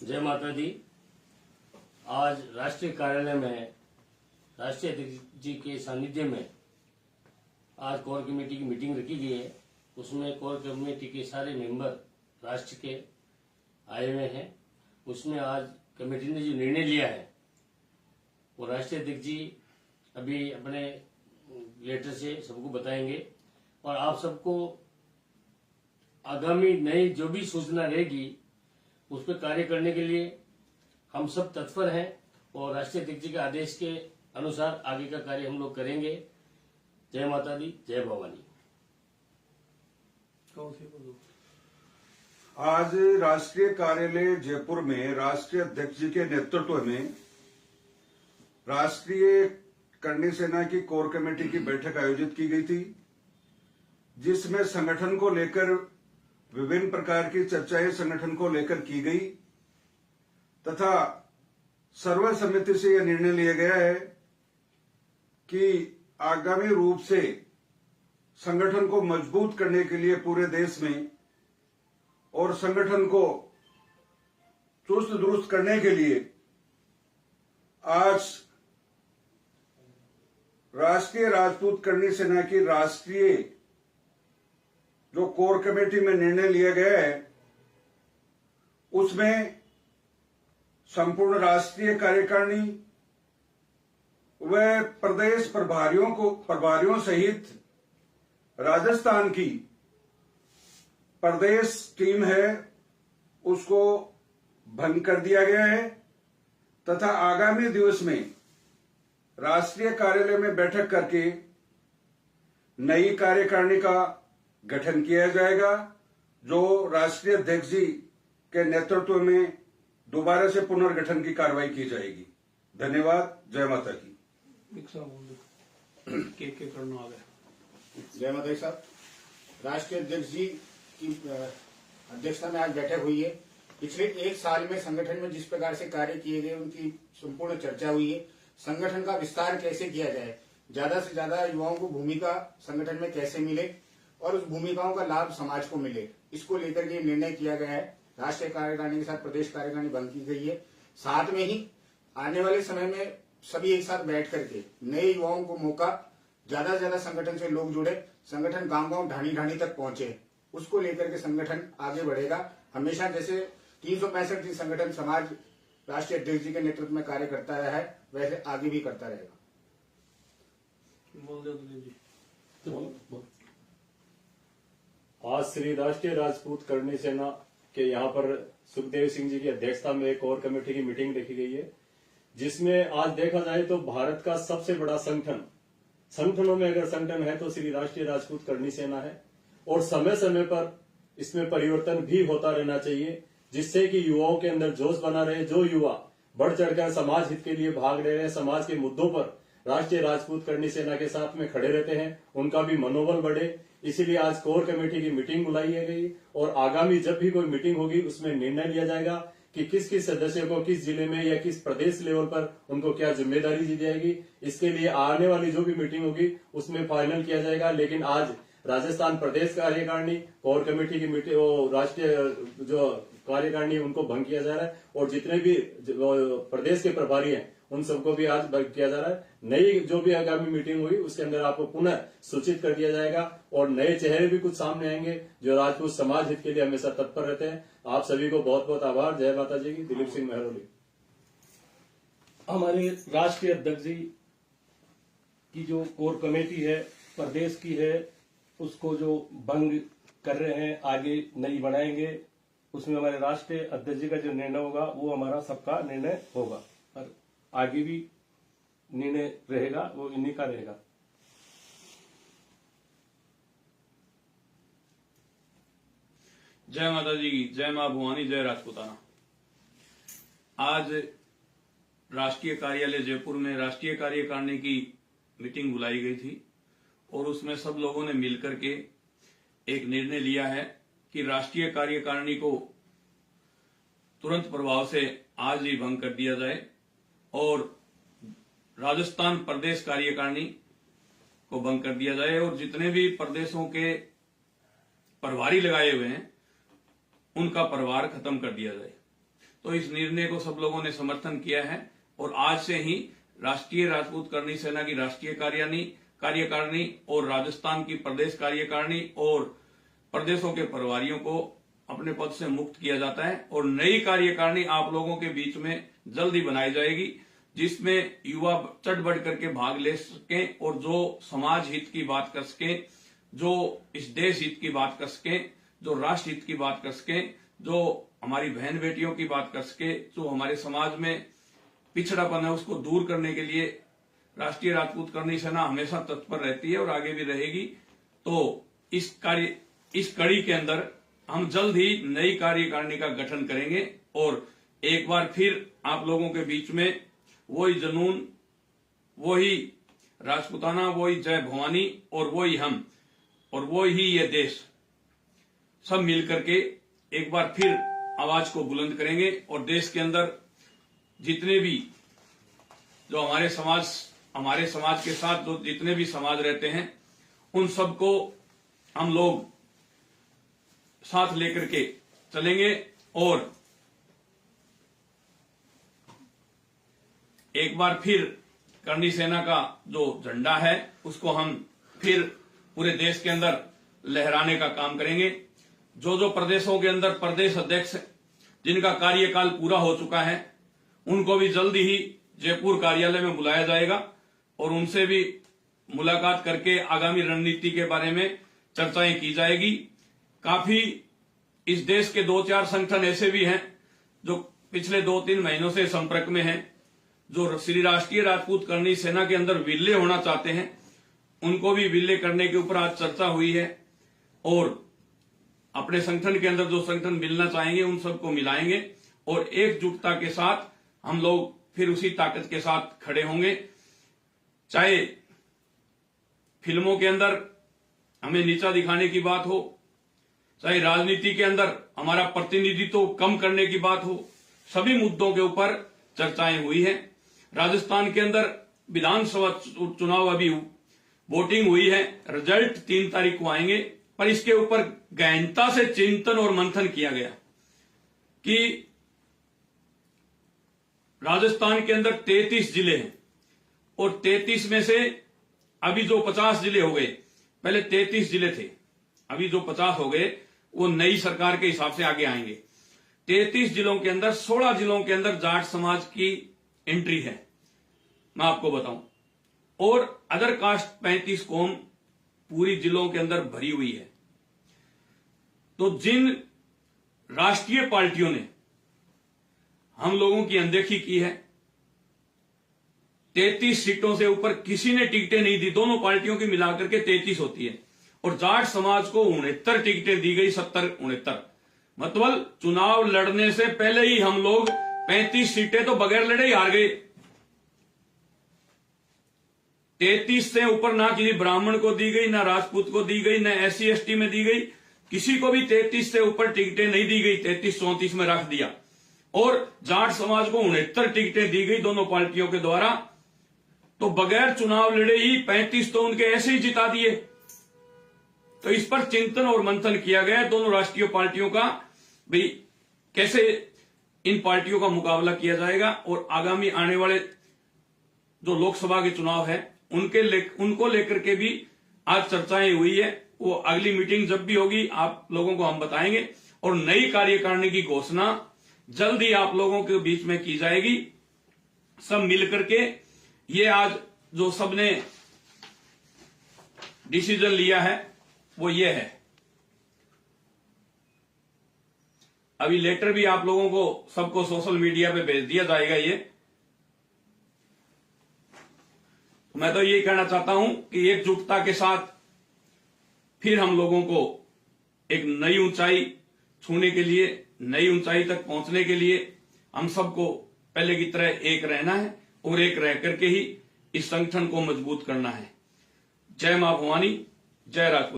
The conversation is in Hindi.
जय माता दी। आज राष्ट्रीय कार्यालय में राष्ट्रीय अध्यक्ष जी के सानिध्य में आज कोर कमेटी की मीटिंग रखी गई है। उसमें कोर कमेटी के सारे मेंबर राष्ट्र के आए हुए हैं। उसमें आज कमेटी ने जो निर्णय लिया है वो राष्ट्रीय अध्यक्ष जी अभी अपने लेटर से सबको बताएंगे और आप सबको आगामी नई जो भी सूचना रहेगी उस पर कार्य करने के लिए हम सब तत्पर हैं और राष्ट्रीय अध्यक्ष जी के आदेश के अनुसार आगे का कार्य हम लोग करेंगे। जय माता दी, जय भवानी। आज राष्ट्रीय कार्यालय जयपुर में राष्ट्रीय अध्यक्ष जी के नेतृत्व में राष्ट्रीय करणी सेना की कोर कमेटी की बैठक आयोजित की गई थी, जिसमें संगठन को लेकर विभिन्न प्रकार की चर्चाएं संगठन को लेकर की गई तथा सर्वसम्मति से यह निर्णय लिया गया है कि आगामी रूप से संगठन को मजबूत करने के लिए पूरे देश में और संगठन को चुस्त दुरुस्त करने के लिए आज राष्ट्रीय राजपूत करणी सेना की राष्ट्रीय जो कोर कमेटी में निर्णय लिया गया है उसमें संपूर्ण राष्ट्रीय कार्यकारिणी व प्रदेश प्रभारियों सहित राजस्थान की प्रदेश टीम है उसको भंग कर दिया गया है तथा आगामी दिवस में राष्ट्रीय कार्यालय में बैठक करके नई कार्यकारिणी का गठन किया जाएगा, जो राष्ट्रीय अध्यक्ष जी के नेतृत्व में दोबारा से पुनर्गठन की कार्रवाई की जाएगी। धन्यवाद। जय माता की। जय माता दी साहब। राष्ट्रीय अध्यक्ष जी की अध्यक्षता में आज बैठक हुई है। पिछले एक साल में संगठन में जिस प्रकार से कार्य किए गए उनकी संपूर्ण चर्चा हुई है। संगठन का विस्तार कैसे किया जाए, ज्यादा से ज्यादा युवाओं को भूमिका संगठन में कैसे मिले और उस भूमिकाओं का लाभ समाज को मिले, इसको लेकर के निर्णय किया गया है। राष्ट्रीय कार्यकारिणी के साथ प्रदेश कार्यकारिणी भंग की गई है। साथ में ही आने वाले समय में सभी एक साथ बैठ करके नए युवाओं को मौका, ज्यादा से ज्यादा संगठन से लोग जुड़े, संगठन गांव गांव ढाणी ढाणी तक पहुंचे, उसको लेकर के संगठन आगे बढ़ेगा। हमेशा जैसे 365 दिन संगठन समाज राष्ट्रीय अध्यक्ष जी के नेतृत्व में कार्य करता रहा है, वैसे आगे भी करता रहेगा। आज श्री राष्ट्रीय राजपूत करणी सेना के यहाँ पर सुखदेव सिंह जी की अध्यक्षता में एक कोर कमेटी की मीटिंग रखी गई है, जिसमें आज देखा जाए तो भारत का सबसे बड़ा संगठनों में अगर संगठन है तो श्री राष्ट्रीय राजपूत करणी सेना है। और समय समय पर इसमें परिवर्तन भी होता रहना चाहिए, जिससे कि युवाओं के अंदर जोश बना रहे। जो युवा बढ़ चढ़कर समाज हित के लिए भाग रहे हैं, समाज के मुद्दों पर राष्ट्रीय राजपूत करणी सेना के साथ में खड़े रहते हैं, उनका भी मनोबल बढ़े। इसीलिए आज कोर कमेटी की मीटिंग बुलाई गई और आगामी जब भी कोई मीटिंग होगी उसमें निर्णय लिया जाएगा कि किस किस सदस्य को किस जिले में या किस प्रदेश लेवल पर उनको क्या जिम्मेदारी दी जाएगी। इसके लिए आने वाली जो भी मीटिंग होगी उसमें फाइनल किया जाएगा। लेकिन आज राजस्थान प्रदेश कार्यकारिणी कोर कमेटी की मीटिंग और राष्ट्रीय जो कार्यकारिणी उनको भंग किया जा रहा है और जितने भी प्रदेश के प्रभारी हैं उन सबको भी आज भंग किया जा रहा है। नई जो भी आगामी मीटिंग हुई उसके अंदर आपको पुनः सूचित कर दिया जाएगा और नए चेहरे भी कुछ सामने आएंगे जो राजपूत समाज हित के लिए हमेशा तत्पर रहते हैं। आप सभी को बहुत बहुत आभार। जय माता जी की। दिलीप सिंह मेहरोली। हमारे राष्ट्रीय अध्यक्ष जी की जो कोर कमेटी है प्रदेश की है उसको जो भंग कर रहे हैं, आगे नई बनाएंगे, उसमें हमारे राष्ट्रीय अध्यक्ष जी का जो निर्णय होगा वो हमारा सबका निर्णय होगा और आगे भी निर्णय रहेगा वो इन्हीं का रहेगा। जय माता जी की। जय मां भवानी, जय राजपूताना। आज राष्ट्रीय कार्यालय जयपुर में राष्ट्रीय कार्यकारिणी की मीटिंग बुलाई गई थी और उसमें सब लोगों ने मिलकर के एक निर्णय लिया है कि राष्ट्रीय कार्यकारिणी को तुरंत प्रभाव से आज ही भंग कर दिया जाए और राजस्थान प्रदेश कार्यकारिणी को भंग कर दिया जाए और जितने भी प्रदेशों के प्रभारी लगाए हुए हैं उनका प्रभार खत्म कर दिया जाए। तो इस निर्णय को सब लोगों ने समर्थन किया है और आज से ही राष्ट्रीय राजपूत करणी सेना की राष्ट्रीय कार्यकारिणी और राजस्थान की प्रदेश कार्यकारिणी और प्रदेशों के प्रभारियों को अपने पद से मुक्त किया जाता है और नई कार्यकारिणी आप लोगों के बीच में जल्द ही बनाई जाएगी, जिसमें युवा चढ़ बढ़ करके भाग ले सकें और जो समाज हित की बात कर सकें, जो इस देश हित की बात कर सकें, जो राष्ट्र हित की बात कर सकें, जो हमारी बहन बेटियों की बात कर सके, जो हमारे समाज में पिछड़ापन है उसको दूर करने के लिए राष्ट्रीय राजपूत करणी सेना हमेशा तत्पर रहती है और आगे भी रहेगी। तो इस कड़ी के अंदर हम जल्द ही नई कार्यकारिणी का गठन करेंगे और एक बार फिर आप लोगों के बीच में वही जुनून, वही राजपूताना, वही जय भवानी और वही हम और वही ये देश सब मिलकर के एक बार फिर आवाज को बुलंद करेंगे और देश के अंदर जितने भी जो हमारे समाज के साथ जो जितने भी समाज रहते हैं उन सबको हम लोग साथ लेकर के चलेंगे और एक बार फिर करणी सेना का जो झंडा है उसको हम फिर पूरे देश के अंदर लहराने का काम करेंगे। जो प्रदेशों के अंदर प्रदेश अध्यक्ष जिनका कार्यकाल पूरा हो चुका है उनको भी जल्दी ही जयपुर कार्यालय में बुलाया जाएगा और उनसे भी मुलाकात करके आगामी रणनीति के बारे में चर्चाएं की जाएगी। काफी इस देश के 2-4 संगठन ऐसे भी हैं जो पिछले 2-3 महीनों से संपर्क में हैं, जो श्री राष्ट्रीय राजपूत करणी सेना के अंदर विलय होना चाहते हैं, उनको भी विलय करने के ऊपर आज चर्चा हुई है और अपने संगठन के अंदर जो संगठन मिलना चाहेंगे उन सबको मिलाएंगे और एकजुटता के साथ हम लोग फिर उसी ताकत के साथ खड़े होंगे। चाहे फिल्मों के अंदर हमें नीचा दिखाने की बात हो, चाहे राजनीति के अंदर हमारा प्रतिनिधित्व कम करने की बात हो, सभी मुद्दों के ऊपर चर्चाएं हुई है। राजस्थान के अंदर विधानसभा चुनाव अभी वोटिंग हुई है, रिजल्ट 3 तारीख को आएंगे, पर इसके ऊपर गहनता से चिंतन और मंथन किया गया कि राजस्थान के अंदर 33 जिले हैं और 33 में से अभी जो 50 जिले हो गए, पहले 33 जिले थे, अभी जो 50 हो गए वो नई सरकार के हिसाब से आगे आएंगे। 33 जिलों के अंदर 16 जिलों के अंदर जाट समाज की एंट्री है, मैं आपको बताऊं, और अदर कास्ट 35 कौम पूरी जिलों के अंदर भरी हुई है। तो जिन राष्ट्रीय पार्टियों ने हम लोगों की अनदेखी की है, 33 सीटों से ऊपर किसी ने टिकटें नहीं दी, दोनों पार्टियों की मिलाकर के 33 होती है और जाट समाज को 69 टिकटें दी गई, 70-69, मतलब चुनाव लड़ने से पहले ही हम लोग 35 सीटें तो बगैर लड़े ही हार गए। 33 से ऊपर ना किसी ब्राह्मण को दी गई, ना राजपूत को दी गई, ना SC ST में दी गई, किसी को भी 33 से ऊपर टिकटें नहीं दी गई, 33-34 में रख दिया और जाट समाज को 69 टिकटें दी गई दोनों पार्टियों के द्वारा। तो बगैर चुनाव लड़े ही 35 तो उनके ऐसे ही जिता दिए। तो इस पर चिंतन और मंथन किया गया दोनों राष्ट्रीय पार्टियों का, भाई कैसे इन पार्टियों का मुकाबला किया जाएगा और आगामी आने वाले जो लोकसभा के चुनाव है उनको लेकर के भी आज चर्चाएं हुई है। वो अगली मीटिंग जब भी होगी आप लोगों को हम बताएंगे और नई कार्यकारिणी की घोषणा जल्द ही आप लोगों के बीच में की जाएगी। सब मिलकर के ये आज जो सबने डिसीजन लिया है वो ये है। अभी लेटर भी आप लोगों को सबको सोशल मीडिया पे भेज दिया जाएगा। ये मैं तो यही कहना चाहता हूं कि एकजुटता के साथ फिर हम लोगों को एक नई ऊंचाई छूने के लिए, नई ऊंचाई तक पहुंचने के लिए हम सबको पहले की तरह एक रहना है और एक रह करके ही इस संगठन को मजबूत करना है। जय मां भवानी, जय राजपूत।